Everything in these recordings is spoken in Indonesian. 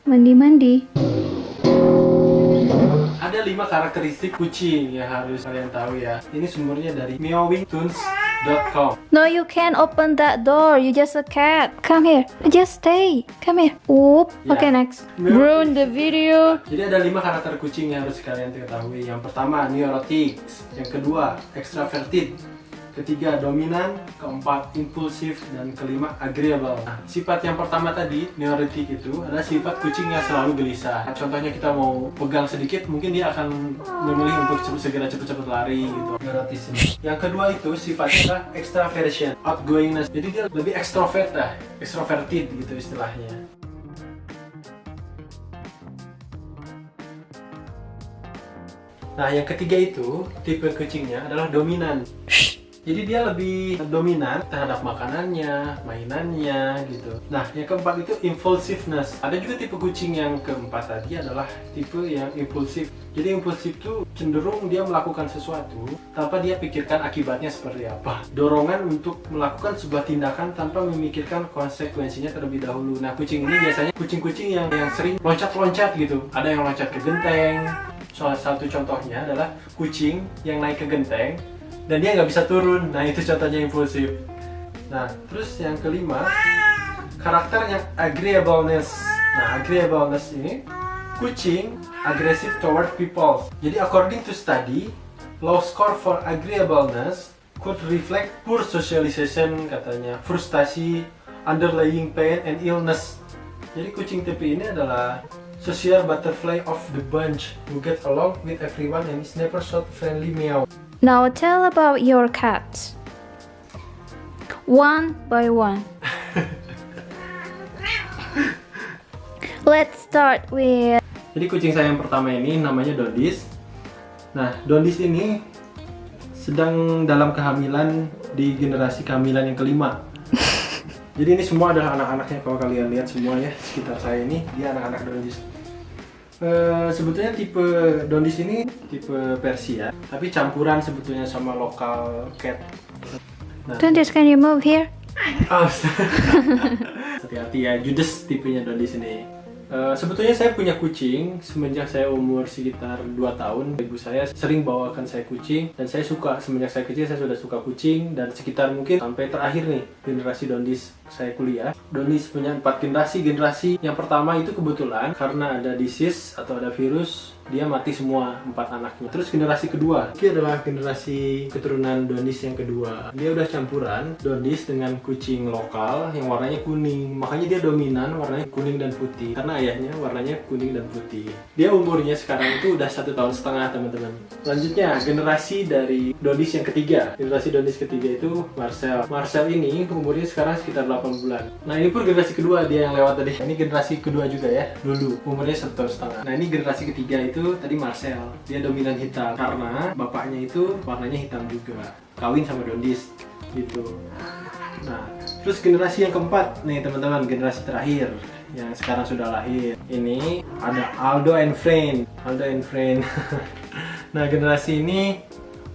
Mandi-mandi. Ada 5 karakteristik kucing yang harus kalian tahu ya. Ini sumbernya dari meowingtoons.com. No, you can't open that door. You just a cat. Come here. Just stay. Come here. Oop. Ya. Okay, next. Ruin the video. Jadi ada 5 karakter kucing yang harus kalian ketahui. Yang pertama, neurotic. Yang kedua, extroverted. Ketiga, dominan. Keempat, impulsif. Dan kelima, agreeable. Nah, sifat yang pertama tadi, neurotic itu adalah sifat kucing yang selalu gelisah. Nah, contohnya kita mau pegang sedikit, mungkin dia akan memilih untuk segera cepet-cepet lari gitu. Neurotism. Yang kedua itu sifatnya adalah extraversion, outgoingness. Jadi dia lebih extrovert lah, extroverted gitu istilahnya. Nah, yang ketiga itu tipe kucingnya adalah dominan. Jadi dia lebih dominan terhadap makanannya, mainannya gitu. Nah, yang keempat itu impulsiveness. Ada juga tipe kucing yang keempat tadi adalah tipe yang impulsif. Jadi impulsif itu cenderung dia melakukan sesuatu tanpa dia pikirkan akibatnya seperti apa. Dorongan untuk melakukan sebuah tindakan tanpa memikirkan konsekuensinya terlebih dahulu. Nah, kucing ini biasanya kucing-kucing yang sering loncat-loncat gitu. Ada yang loncat ke genteng. Salah satu contohnya adalah kucing yang naik ke genteng dan dia nggak bisa turun. Nah, itu contohnya impulsif. Nah, terus yang kelima, karakternya agreeableness. Nah, agreeableness ini kucing aggressive toward people. Jadi according to study, low score for agreeableness could reflect poor socialization katanya, frustasi, underlying pain and illness. Jadi kucing tipe ini adalah social butterfly of the bunch who gets along with everyone and is never short friendly meow. Now tell about your cats. One by one. Let's start with... Jadi kucing saya yang pertama ini namanya Dondis. Nah, Dondis ini sedang dalam kehamilan di generasi kehamilan yang kelima. Jadi ini semua adalah anak-anaknya, kalau kalian lihat semua ya, sekitar saya ini dia anak-anak Dondis. Sebetulnya tipe Dondis ini tipe Persia, tapi campuran sebetulnya sama lokal cat. Nah, Dondis, can you move here? oh, hati-hati ya, Judes tipenya Dondis ini. Sebetulnya saya punya kucing semenjak saya umur sekitar 2 tahun. Ibu saya sering bawakan saya kucing dan saya suka. Semenjak saya kecil saya sudah suka kucing, dan sekitar mungkin sampai terakhir nih generasi Dondis saya kuliah. Dondis punya 4 generasi. Generasi yang pertama itu kebetulan karena ada disease atau ada virus, dia mati semua 4 anaknya. Terus generasi kedua, ini adalah generasi keturunan Dondis yang kedua. Dia udah campuran Dondis dengan kucing lokal yang warnanya kuning. Makanya dia dominan warnanya kuning dan putih, karena ayahnya warnanya kuning dan putih. Dia umurnya sekarang itu udah 1,5 tahun teman-teman. Selanjutnya generasi dari Dondis yang ketiga. Generasi Dondis ketiga itu Marcel. Marcel ini umurnya sekarang sekitar 8 bulan. Nah, ini pun generasi kedua dia yang lewat tadi. Ini generasi kedua juga ya, Lulu. Umurnya 1,5 tahun. Nah, ini generasi ketiga itu tadi Marcel. Dia dominan hitam karena bapaknya itu warnanya hitam juga. Kawin sama Dondis gitu. Nah, terus generasi yang keempat nih teman-teman, generasi terakhir yang sekarang sudah lahir. Ini ada Aldo and Friend. Aldo and Friend. Nah, generasi ini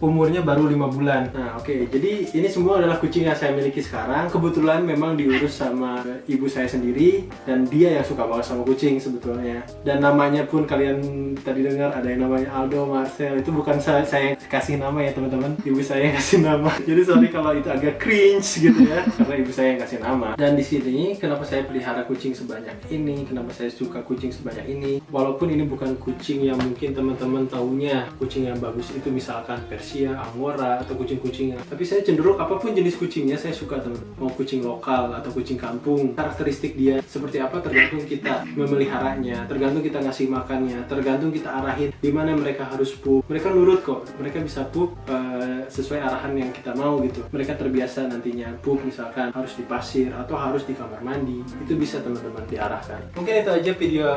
umurnya baru 5 bulan. Nah, oke. Jadi ini semua adalah kucing yang saya miliki sekarang. Kebetulan memang diurus sama ibu saya sendiri, dan dia yang suka banget sama kucing sebetulnya. Dan namanya pun kalian tadi dengar ada yang namanya Aldo, Marcel. Itu bukan saya yang kasih nama ya teman-teman. Ibu saya yang kasih nama. Jadi sorry kalau itu agak cringe gitu ya, karena ibu saya yang kasih nama. Dan di sini kenapa saya pelihara kucing sebanyak ini? Kenapa saya suka kucing sebanyak ini? Walaupun ini bukan kucing yang mungkin teman-teman tahunya kucing yang bagus itu misalkan Persia, Angora, atau kucing-kucing. Tapi saya cenderung apapun jenis kucingnya saya suka teman. Mau kucing lokal atau kucing kampung, karakteristik dia seperti apa tergantung kita memeliharanya, tergantung kita ngasih makannya, tergantung kita arahin di mana mereka harus pup. Mereka nurut kok, mereka bisa pup sesuai arahan yang kita mau gitu. Mereka terbiasa nantinya pup misalkan harus di pasir atau harus di kamar mandi. Itu bisa teman-teman diarahkan. Mungkin itu aja video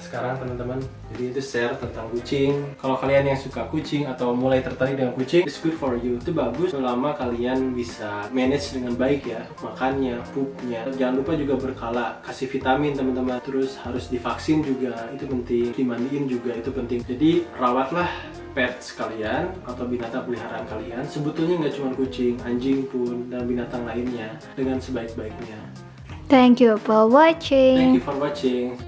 sekarang teman-teman. Jadi itu share tentang kucing. Kalau kalian yang suka kucing atau mulai tertarik dengan kucing, it's good for you. Itu bagus selama kalian bisa manage dengan baik ya, makannya, pupnya. Jangan lupa juga berkala, kasih vitamin teman-teman. Terus harus divaksin juga, itu penting. Dimandiin juga, itu penting. Jadi rawatlah pets kalian atau binatang peliharaan kalian. Sebetulnya nggak cuma kucing, anjing pun dan binatang lainnya dengan sebaik-baiknya. Thank you for watching. Thank you for watching.